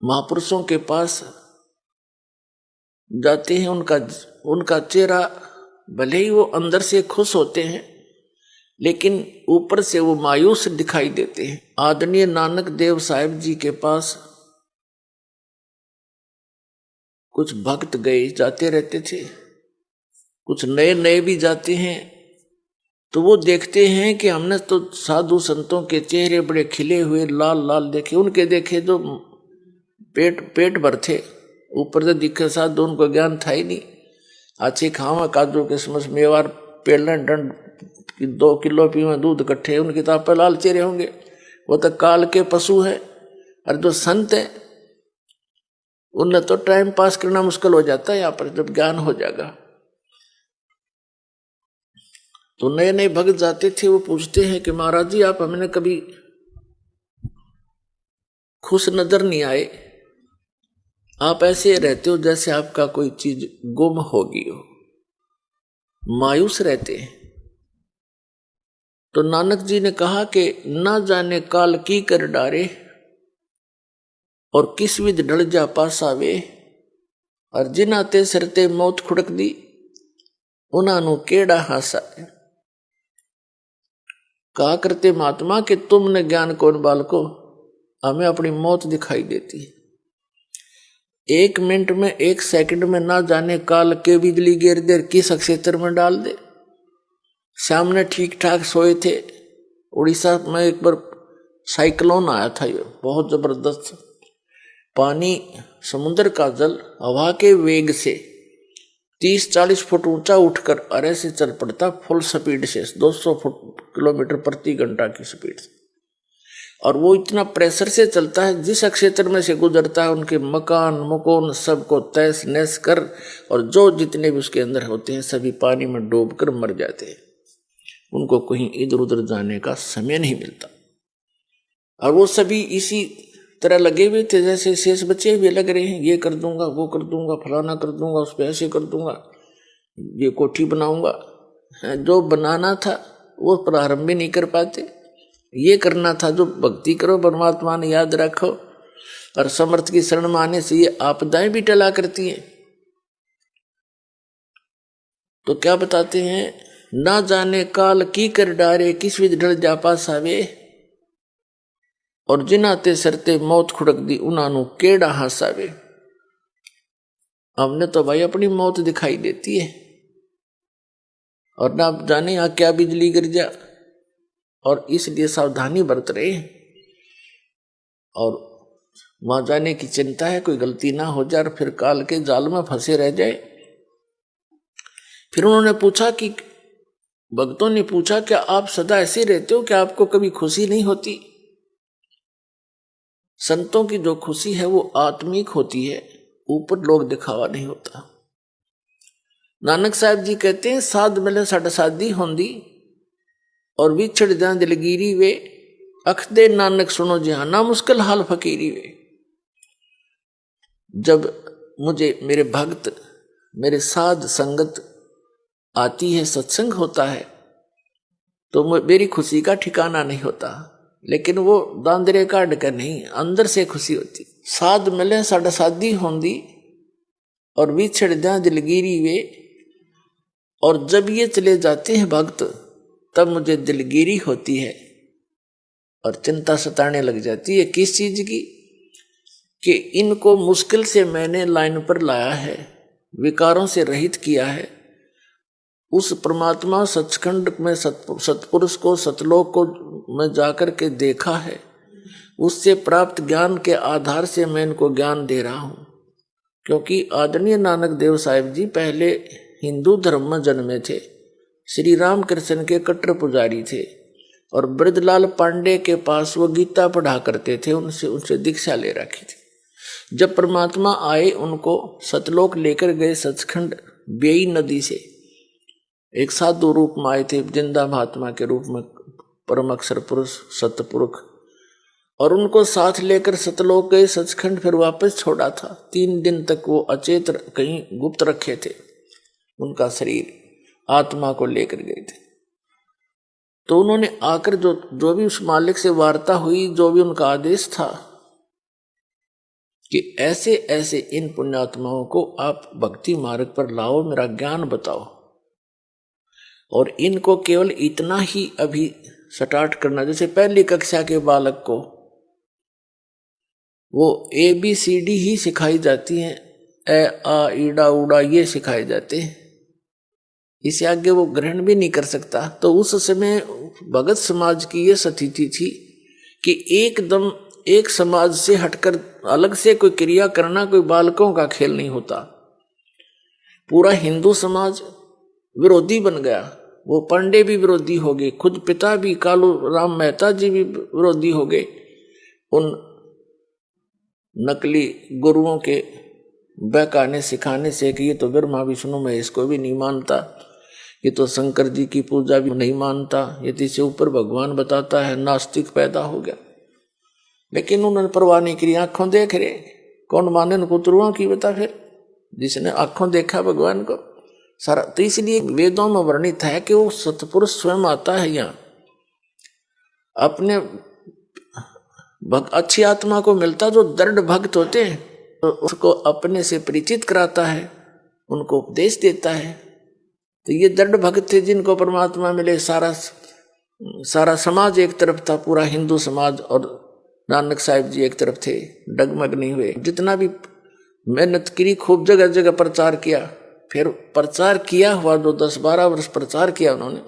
महापुरुषों के पास जाते हैं, उनका चेहरा भले ही वो अंदर से खुश होते हैं लेकिन ऊपर से वो मायूस दिखाई देते हैं। आदरणीय नानक देव साहिब जी के पास कुछ भक्त गए जाते रहते थे, कुछ नए नए भी जाते हैं, तो वो देखते हैं कि हमने तो साधु संतों के चेहरे बड़े खिले हुए लाल लाल देखे, उनके देखे जो पेट भर थे, ऊपर से दिखे साधु उनको ज्ञान था ही नहीं। अच्छी खावा काजू किशमिश मेवार पेलन डंड 2 किलो पीवे दूध इकट्ठे, उनके तो आप लाल चेहरे होंगे, वो तो काल के पशु है। और जो संत है उन्हें तो टाइम पास करना मुश्किल हो जाता है, यहाँ पर जब ज्ञान हो जाएगा। तो नए नए भक्त जाते थे, वो पूछते हैं कि महाराज जी आप हमें कभी खुश नजर नहीं आए, आप ऐसे रहते हो जैसे आपका कोई चीज गुम होगी हो, मायूस रहते हैं। तो नानक जी ने कहा कि ना जाने काल की कर डारे और किस विध ढल जा पासावे, और जिनाते सरते मौत खुड़क दी उन्होंने केड़ा हासा। कहा करते महात्मा कि तुमने ज्ञान कौन बालको, हमें अपनी मौत दिखाई देती है। 1 मिनट में 1 सेकंड में ना जाने काल के बिजली गिर देर किस क्षेत्र में डाल दे। सामने ठीक ठाक सोए थे, उड़ीसा में एक बार साइक्लोन आया था, ये बहुत जबरदस्त। पानी समुद्र का जल हवा के वेग से 30-40 फुट ऊंचा उठकर अरे से चल पड़ता, फुल स्पीड से 200 किलोमीटर प्रति घंटा की स्पीड से, और वो इतना प्रेशर से चलता है जिस क्षेत्र में से गुजरता है उनके मकान मकोन सबको तहस नहस कर, और जो जितने भी उसके अंदर होते हैं सभी पानी में डूबकर मर जाते हैं, उनको कहीं इधर उधर जाने का समय नहीं मिलता। और वो सभी इसी तरह लगे हुए थे जैसे शेष बच्चे भी लग रहे हैं, ये कर दूंगा वो कर दूंगा फलाना कर दूंगा उस पर ऐसे कर दूंगा, ये कोठी बनाऊंगा। जो बनाना था वो प्रारंभ भी नहीं कर पाते, ये करना था जो भक्ति करो परमात्मा ने याद रखो, और समर्थ की शरण माने से ये आपदाएं भी टला करती हैं। तो क्या बताते हैं, ना जाने काल की कर डारे किस विध ढल जा पासावे, और जिनाते सरते मौत खुड़क दी उन्होंने केड़ा हासावे। हमने तो भाई अपनी मौत दिखाई देती है, और ना जाने यहाँ क्या बिजली गिर जा, और इसलिए सावधानी बरत रहे हैं, और वहां जाने की चिंता है कोई गलती ना हो जाए और फिर काल के जाल में फंसे रह जाए। फिर उन्होंने पूछा कि भक्तों ने पूछा क्या आप सदा ऐसे रहते हो, क्या आपको कभी खुशी नहीं होती? संतों की जो खुशी है वो आत्मिक होती है, ऊपर लोग दिखावा नहीं होता। नानक साहब जी कहते हैं साध मिले साढ़े शादी होंदी और विछड़ जा दिलगिरी वे, अख दे नानक सुनो जहाना मुश्किल हाल फकीरी वे। जब मुझे मेरे भक्त मेरे साध संगत आती है, सत्संग होता है, तो मेरी खुशी का ठिकाना नहीं होता, लेकिन वो दांदरे काट कर नहीं, अंदर से खुशी होती। साध मिले साढ़े शादी होंदी और विछड़ जा दिलगिरी वे, और जब ये चले जाते हैं भक्त तब मुझे दिलगिरी होती है और चिंता सताने लग जाती है। किस चीज की? कि इनको मुश्किल से मैंने लाइन पर लाया है, विकारों से रहित किया है, उस परमात्मा सचखंड में सतपुरुष को सतलोक को मैं जाकर के देखा है, उससे प्राप्त ज्ञान के आधार से मैं इनको ज्ञान दे रहा हूं। क्योंकि आदरणीय नानक देव साहिब जी पहले हिंदू धर्म में जन्मे थे, श्री राम कृष्ण के कट्टर पुजारी थे, और ब्रजलाल पांडे के पास वो गीता पढ़ा करते थे, उनसे दीक्षा ले रखी थी। जब परमात्मा आए उनको सतलोक लेकर गए, सचखंड बेई नदी से एक साधु रूप में आए थे, जिंदा महात्मा के रूप में, परम अक्षर पुरुष सतपुरुष, और उनको साथ लेकर सतलोक गए सचखंड, फिर वापस छोड़ा था। 3 दिन तक वो अचेत कहीं गुप्त रखे थे, उनका शरीर आत्मा को लेकर गए थे। तो उन्होंने आकर जो भी उस मालिक से वार्ता हुई, जो भी उनका आदेश था, कि ऐसे ऐसे इन पुण्यात्माओं को आप भक्ति मार्ग पर लाओ, मेरा ज्ञान बताओ। और इनको केवल इतना ही अभी स्टार्ट करना, जैसे पहली कक्षा के बालक को वो ABCD ही सिखाई जाती है, ए आ ईड़ा उड़ा ये सिखाए जाते हैं, इसे आगे वो ग्रहण भी नहीं कर सकता। तो उस समय भगत समाज की ये स्थिति थी कि एकदम एक समाज से हटकर अलग से कोई क्रिया करना कोई बालकों का खेल नहीं होता। पूरा हिंदू समाज विरोधी बन गया, वो पांडे भी विरोधी हो गए, खुद पिता भी कालू राम मेहता जी भी विरोधी हो गए उन नकली गुरुओं के बहकाने सिखाने से कि ये तो ब्रह्मा विष्णु महेश को भी नहीं मानता, ये तो शंकर जी की पूजा भी नहीं मानता, ये इससे ऊपर भगवान बताता है, नास्तिक पैदा हो गया। लेकिन उन्होंने परवाह नहीं करी, आंखों देख रहे, कौन माने उनको तुरुआ की बता, फिर जिसने आंखों देखा भगवान को सारा। तो इसलिए वेदों में वर्णित है कि वो सतपुरुष स्वयं आता है यहाँ, अपने अच्छी आत्मा को मिलता, जो दृढ़ भक्त होते हैं तो उसको अपने से परिचित कराता है, उनको उपदेश देता है। तो ये दृढ़ भक्त थे जिनको परमात्मा मिले। सारा समाज एक तरफ था, पूरा हिंदू समाज, और नानक साहिब जी एक तरफ थे, डगमग नहीं हुए। जितना भी मेहनत करी, खूब जगह जगह प्रचार किया, फिर प्रचार किया हुआ जो 10-12 वर्ष प्रचार किया उन्होंने,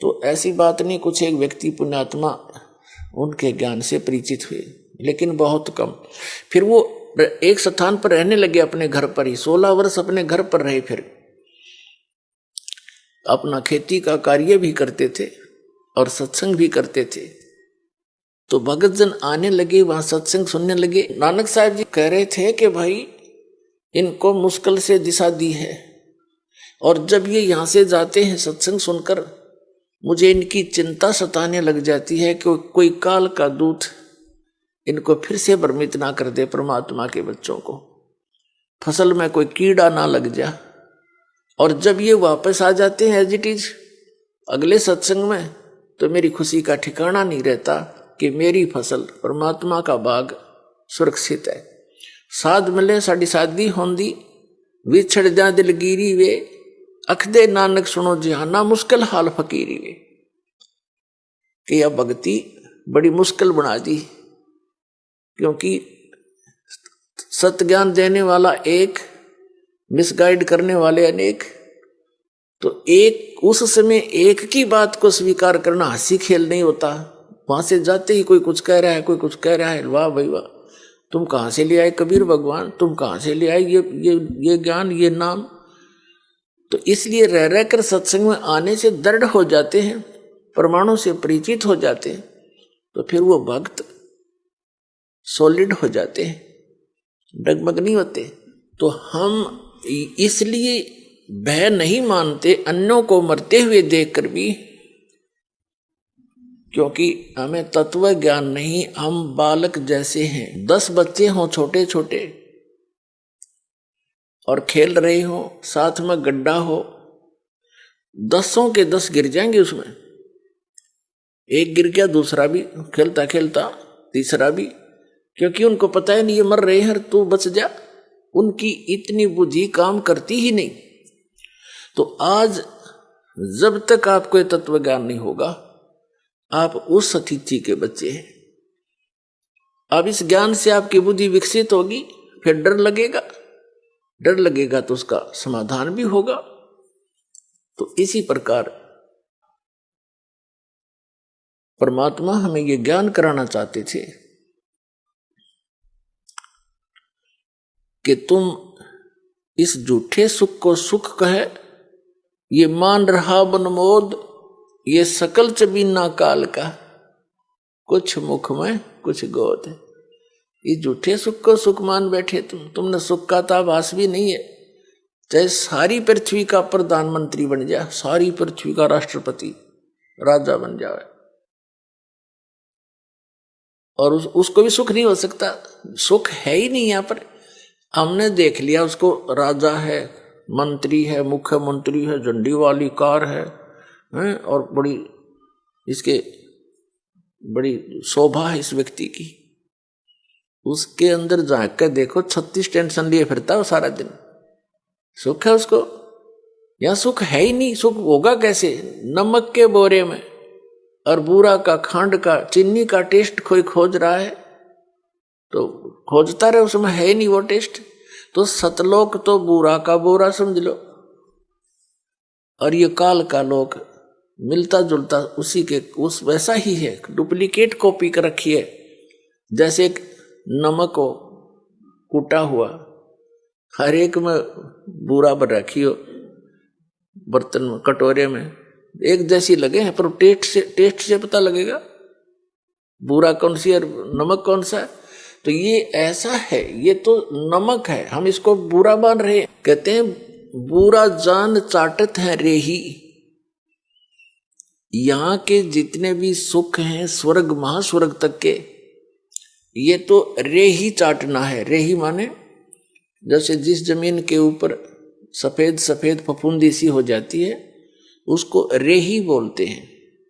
तो ऐसी बात नहीं, कुछ एक व्यक्ति पुण्यात्मा उनके ज्ञान से परिचित हुए, लेकिन बहुत कम। फिर वो एक स्थान पर रहने लगे, अपने घर पर ही 16 वर्ष अपने घर पर रहे, फिर अपना खेती का कार्य भी करते थे और सत्संग भी करते थे। तो भगत जन आने लगे, वहां सत्संग सुनने लगे। नानक साहब जी कह रहे थे कि भाई इनको मुश्किल से दिशा दी है, और जब ये यहाँ से जाते हैं सत्संग सुनकर, मुझे इनकी चिंता सताने लग जाती है कि कोई काल का दूत इनको फिर से भ्रमित ना कर दे, परमात्मा के बच्चों को फसल में कोई कीड़ा ना लग जा। और जब ये वापस आ जाते हैं एज इट इज अगले सत्संग में, तो मेरी खुशी का ठिकाना नहीं रहता कि मेरी फसल परमात्मा का बाग सुरक्षित है। साध मिले साड़ी शादी होंदी, विछड़ जा दिलगिरी वे, अखदे नानक सुनो जिहाना, मुश्किल हाल फकीरी वे। कि यह भक्ति बड़ी मुश्किल बना दी, क्योंकि सत्य ज्ञान देने वाला एक, मिसगाइड करने वाले अनेक। तो एक उस समय एक की बात को स्वीकार करना हंसी खेल नहीं होता। वहां से जाते ही कोई कुछ कह रहा है, कोई कुछ कह रहा है, वाह भाई वाह, तुम कहां से ले आए कबीर भगवान, तुम कहां से ले आए ये ज्ञान, ये नाम। तो इसलिए रह रहकर सत्संग में आने से दृढ़ हो जाते हैं, प्रमाणों से परिचित हो जाते हैं, तो फिर वो भक्त सॉलिड हो जाते हैं, डगमग नहीं होते। तो हम इसलिए भय नहीं मानते अन्यों को मरते हुए देखकर भी, क्योंकि हमें तत्व ज्ञान नहीं, हम बालक जैसे हैं। 10 बच्चे हों छोटे छोटे और खेल रहे हो, साथ में गड्ढा हो, 10 के 10 गिर जाएंगे उसमें, एक गिर गया दूसरा भी खेलता खेलता तीसरा भी, क्योंकि उनको पता है नहीं ये मर रहे हैं, तू बच जा। उनकी इतनी बुद्धि काम करती ही नहीं। तो आज जब तक आपको ये तत्व ज्ञान नहीं होगा, आप उस स्थिति के बच्चे हैं। अब इस ज्ञान से आपकी बुद्धि विकसित होगी, फिर डर लगेगा, डर लगेगा तो उसका समाधान भी होगा। तो इसी प्रकार परमात्मा हमें ये ज्ञान कराना चाहते थे कि तुम इस झूठे सुख को सुख कहे, ये मान रहा बनमोद, ये सकल चबीना काल का, कुछ मुख में कुछ गोद है। ये झूठे सुख को सुख मान बैठे तुमने सुख का तो आभास भी नहीं है। चाहे सारी पृथ्वी का प्रधानमंत्री बन जाए, सारी पृथ्वी का राष्ट्रपति राजा बन जाए, और उसको भी सुख नहीं हो सकता। सुख है ही नहीं यहाँ पर। हमने देख लिया उसको, राजा है, मंत्री है, मुख्यमंत्री है, झंडी वाली कार है, और बड़ी शोभा है इस व्यक्ति की। उसके अंदर झांक कर देखो, 36 टेंशन लिए फिरता है वो सारा दिन। सुख है उसको? या सुख है ही नहीं। सुख होगा कैसे? नमक के बोरे में और बूरा का, खांड का, चीनी का टेस्ट कोई खोज रहा है तो खोजता रहे, उसमें है ही नहीं वो टेस्ट। तो सतलोक तो बूरा का बोरा समझ लो, और ये काल का लोक मिलता जुलता उसी के उस वैसा ही है, डुप्लीकेट कॉपी कर रखी है। जैसे एक नमक हो कूटा हुआ, हर एक में बूरा भर रखी हो बर्तन में, कटोरे में, एक जैसी लगे हैं, पर टेस्ट से पता लगेगा बूरा कौन सी और नमक कौन सा है। तो ये ऐसा है, ये तो नमक है, हम इसको बुरा मान रहे हैं। कहते हैं बुरा जान चाटत है रेही। यहां के जितने भी सुख हैं स्वर्ग महास्वर्ग तक के, ये तो रेही चाटना है। रेही माने जैसे जिस जमीन के ऊपर सफेद सफेद फफूंदी सी हो जाती है उसको रेही बोलते हैं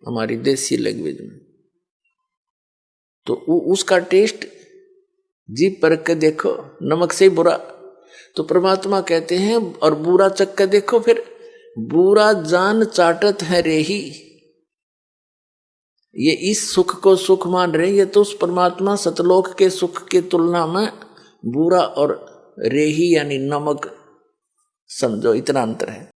हमारी देसी लैंग्वेज में। तो उसका टेस्ट जीभ परख के देखो, नमक से ही बुरा। तो परमात्मा कहते हैं और बुरा चख के देखो, फिर बुरा जान चाटत है रेही। ये इस सुख को सुख मान रहे, ये तो उस परमात्मा सतलोक के सुख के तुलना में बुरा और रेही यानी नमक समझो, इतना अंतर है।